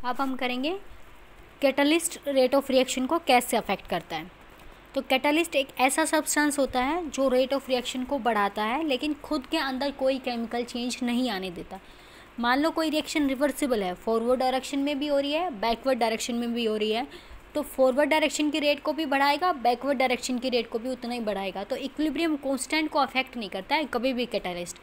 अब हम करेंगे कैटलिस्ट रेट ऑफ रिएक्शन को कैसे अफेक्ट करता है। तो कैटलिस्ट एक ऐसा सब्सटेंस होता है जो रेट ऑफ रिएक्शन को बढ़ाता है, लेकिन खुद के अंदर कोई केमिकल चेंज नहीं आने देता। मान लो कोई रिएक्शन रिवर्सिबल है, फॉरवर्ड डायरेक्शन में भी हो रही है, बैकवर्ड डायरेक्शन में भी हो रही है, तो फॉरवर्ड डायरेक्शन की रेट को भी बढ़ाएगा, बैकवर्ड डायरेक्शन की रेट को भी उतना ही बढ़ाएगा। तो इक्विलिब्रियम कांस्टेंट को अफेक्ट नहीं करता है कभी भी कैटलिस्ट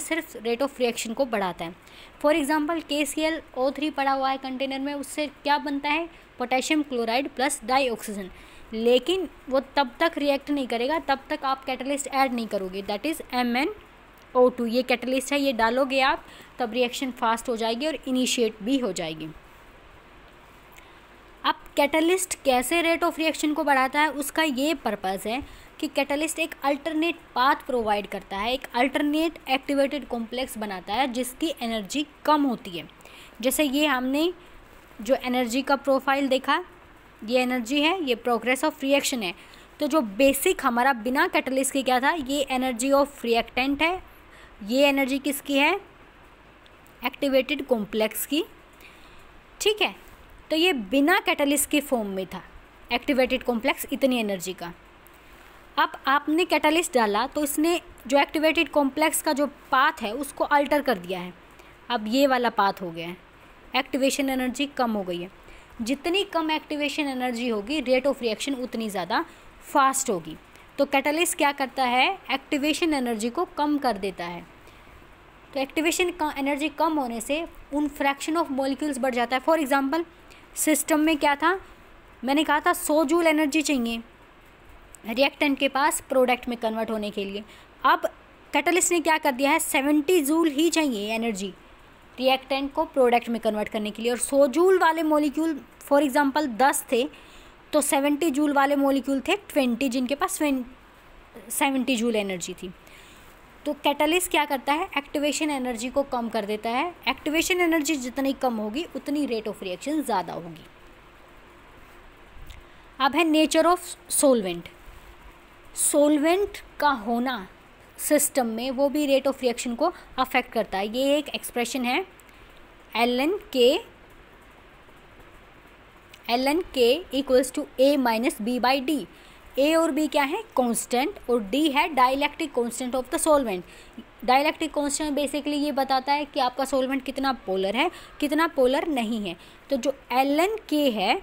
सिर्फ रेट ऑफ रिएक्शन को बढ़ाता है। फॉर एग्जांपल KClO3 पड़ा हुआ है कंटेनर में, उससे क्या बनता है, पोटेशियम क्लोराइड प्लस डाइऑक्सीजन, लेकिन वो तब तक रिएक्ट नहीं करेगा तब तक आप कैटलिस्ट ऐड नहीं करोगे, दैट इज़ MnO2। ये कैटलिस्ट है, ये डालोगे आप तब रिएक्शन फास्ट हो जाएगी और इनिशिएट भी हो जाएगी। अब कैटलिस्ट कैसे रेट ऑफ रिएक्शन को बढ़ाता है, उसका ये पर्पज़ है कि कैटलिस्ट एक अल्टरनेट पाथ प्रोवाइड करता है, एक अल्टरनेट एक्टिवेटेड कॉम्प्लेक्स बनाता है जिसकी एनर्जी कम होती है। जैसे ये हमने जो एनर्जी का प्रोफाइल देखा, ये एनर्जी है, ये प्रोग्रेस ऑफ रिएक्शन है। तो जो बेसिक हमारा बिना कैटलिस्ट के क्या था, ये एनर्जी ऑफ रिएक्टेंट है, ये एनर्जी किसकी है, एक्टिवेटेड कॉम्प्लेक्स की, ठीक है। तो ये बिना कैटलिस्ट के फॉर्म में था एक्टिवेटेड कॉम्प्लेक्स इतनी एनर्जी का। अब आपने कैटलिस्ट डाला तो इसने जो एक्टिवेटेड कॉम्प्लेक्स का जो पाथ है उसको अल्टर कर दिया है। अब ये वाला पाथ हो गया है, एक्टिवेशन एनर्जी कम हो गई है। जितनी कम एक्टिवेशन एनर्जी होगी रेट ऑफ रिएक्शन उतनी ज़्यादा फास्ट होगी। तो कैटलिस्ट क्या करता है, एक्टिवेशन एनर्जी को कम कर देता है। तो एक्टिवेशन एनर्जी कम होने से उन फ्रैक्शन ऑफ मॉलिक्यूल्स बढ़ जाता है। फॉर एग्जांपल सिस्टम में क्या था, मैंने कहा था 100 जूल एनर्जी चाहिए रिएक्टेंट के पास प्रोडक्ट में कन्वर्ट होने के लिए। अब कैटलिस्ट ने क्या कर दिया है, 70 जूल ही चाहिए एनर्जी रिएक्टेंट को प्रोडक्ट में कन्वर्ट करने के लिए। और 100 जूल वाले मॉलिक्यूल फॉर एग्जांपल 10 थे, तो 70 जूल वाले मॉलिक्यूल थे 20 जिनके पास 70 जूल एनर्जी थी। तो कैटलिस्ट क्या करता है, एक्टिवेशन एनर्जी को कम कर देता है। एक्टिवेशन एनर्जी जितनी कम होगी उतनी रेट ऑफ रिएक्शन ज़्यादा होगी। अब है नेचर ऑफ सोलवेंट। सोलवेंट का होना सिस्टम में वो भी रेट ऑफ रिएक्शन को अफेक्ट करता है। ये एक एक्सप्रेशन है ln K equals to A minus B by D. A और B क्या है, कांस्टेंट, और D है dielectric constant of the solvent. Dielectric constant basically ये बताता है कि आपका सॉल्वेंट कितना पोलर है, कितना पोलर नहीं है। तो जो ln K है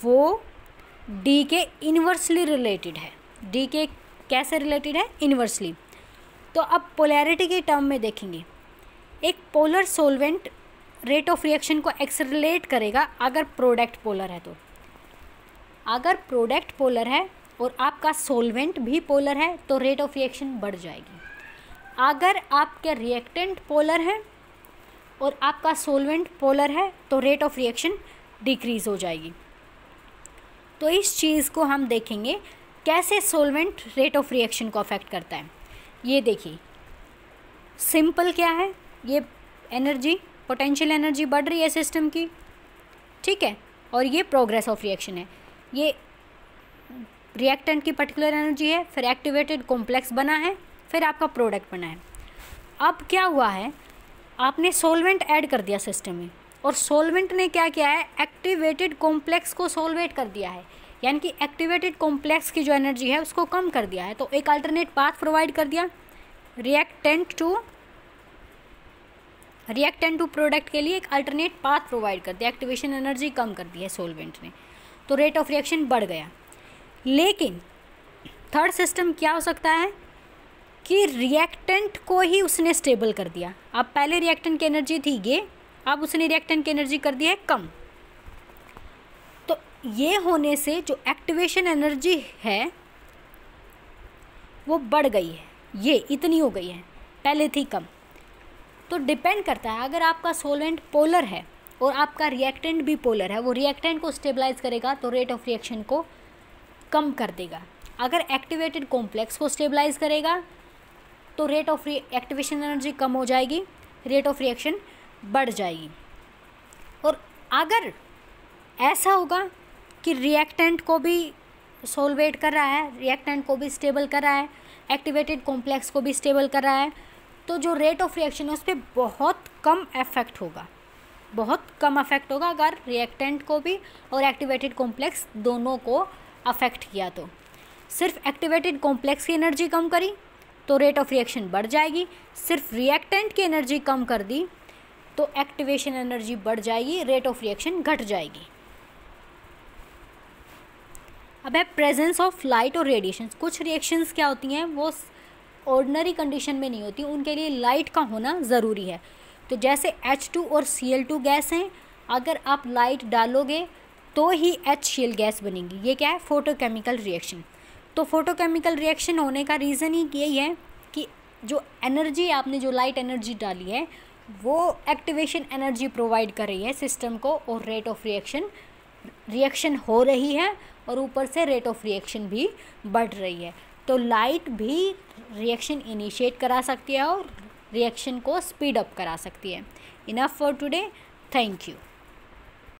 वो D के इन्वर्सली रिलेटेड है। D के कैसे रिलेटेड है, इन्वर्सली। तो अब पोलैरिटी के टर्म में देखेंगे, एक polar solvent rate of reaction को एक्सेलरेट करेगा अगर प्रोडक्ट पोलर है। तो अगर प्रोडक्ट पोलर है और आपका सॉल्वेंट भी पोलर है तो रेट ऑफ रिएक्शन बढ़ जाएगी। अगर आपके रिएक्टेंट पोलर है और आपका सॉल्वेंट पोलर है तो रेट ऑफ रिएक्शन डिक्रीज़ हो जाएगी। तो इस चीज़ को हम देखेंगे कैसे सॉल्वेंट रेट ऑफ रिएक्शन को अफेक्ट करता है। ये देखिए सिंपल क्या है, ये एनर्जी पोटेंशियल एनर्जी बढ़ रही है सिस्टम की, ठीक है, और ये प्रोग्रेस ऑफ रिएक्शन है। ये रिएक्टेंट की पर्टिकुलर एनर्जी है, फिर एक्टिवेटेड कॉम्प्लेक्स बना है, फिर आपका प्रोडक्ट बना है। अब क्या हुआ है, आपने सॉल्वेंट ऐड कर दिया सिस्टम में और सॉल्वेंट ने क्या किया है, एक्टिवेटेड कॉम्प्लेक्स को सॉल्वेट कर दिया है, यानी कि एक्टिवेटेड कॉम्प्लेक्स की जो एनर्जी है उसको कम कर दिया है। तो एक अल्टरनेट पाथ प्रोवाइड कर दिया रिएक्टेंट टू प्रोडक्ट के लिए, एक अल्टरनेट पाथ प्रोवाइड कर दिया, एक्टिवेशन एनर्जी कम कर दी है सॉल्वेंट ने, तो रेट ऑफ रिएक्शन बढ़ गया। लेकिन थर्ड सिस्टम क्या हो सकता है कि रिएक्टेंट को ही उसने स्टेबल कर दिया। अब पहले रिएक्टेंट की एनर्जी थी ये, अब उसने रिएक्टेंट की एनर्जी कर दी है कम। तो ये होने से जो एक्टिवेशन एनर्जी है वो बढ़ गई है, ये इतनी हो गई है, पहले थी कम। तो डिपेंड करता है, अगर आपका सॉल्वेंट पोलर है और आपका रिएक्टेंट भी पोलर है, वो रिएक्टेंट को स्टेबलाइज करेगा तो रेट ऑफ रिएक्शन को कम कर देगा। अगर एक्टिवेटेड कॉम्प्लेक्स को स्टेबलाइज करेगा तो रेट ऑफ एक्टिवेशन एनर्जी कम हो जाएगी, रेट ऑफ रिएक्शन बढ़ जाएगी। और अगर ऐसा होगा कि रिएक्टेंट को भी सोलवेट कर रहा है, रिएक्टेंट को भी स्टेबल कर रहा है, एक्टिवेटेड कॉम्प्लेक्स को भी स्टेबल कर रहा है, तो जो रेट ऑफ रिएक्शन है उस पर बहुत कम इफेक्ट होगा, बहुत कम अफेक्ट होगा अगर रिएक्टेंट को भी और एक्टिवेटेड कॉम्प्लेक्स दोनों को अफेक्ट किया तो। सिर्फ एक्टिवेटेड कॉम्प्लेक्स की एनर्जी कम करी तो रेट ऑफ रिएक्शन बढ़ जाएगी, सिर्फ रिएक्टेंट की एनर्जी कम कर दी तो एक्टिवेशन एनर्जी बढ़ जाएगी, रेट ऑफ रिएक्शन घट जाएगी। अब है प्रेजेंस ऑफ लाइट और रेडिएशन। कुछ रिएक्शंस क्या होती हैं वो ऑर्डिनरी कंडीशन में नहीं होती, उनके लिए लाइट का होना ज़रूरी है। तो जैसे H2 और Cl2 गैस हैं, अगर आप लाइट डालोगे तो ही HCl गैस बनेगी। ये क्या है? Photochemical reaction. तो फोटोकेमिकल रिएक्शन होने का रीज़न ही यही है कि जो एनर्जी आपने जो लाइट एनर्जी डाली है वो एक्टिवेशन एनर्जी प्रोवाइड कर रही है सिस्टम को, और रेट ऑफ रिएक्शन हो रही है, और ऊपर से रेट ऑफ रिएक्शन भी बढ़ रही है। तो लाइट भी रिएक्शन इनिशिएट करा सकती है और रिएक्शन को स्पीड अप करा सकती है। Enough for today, thank you.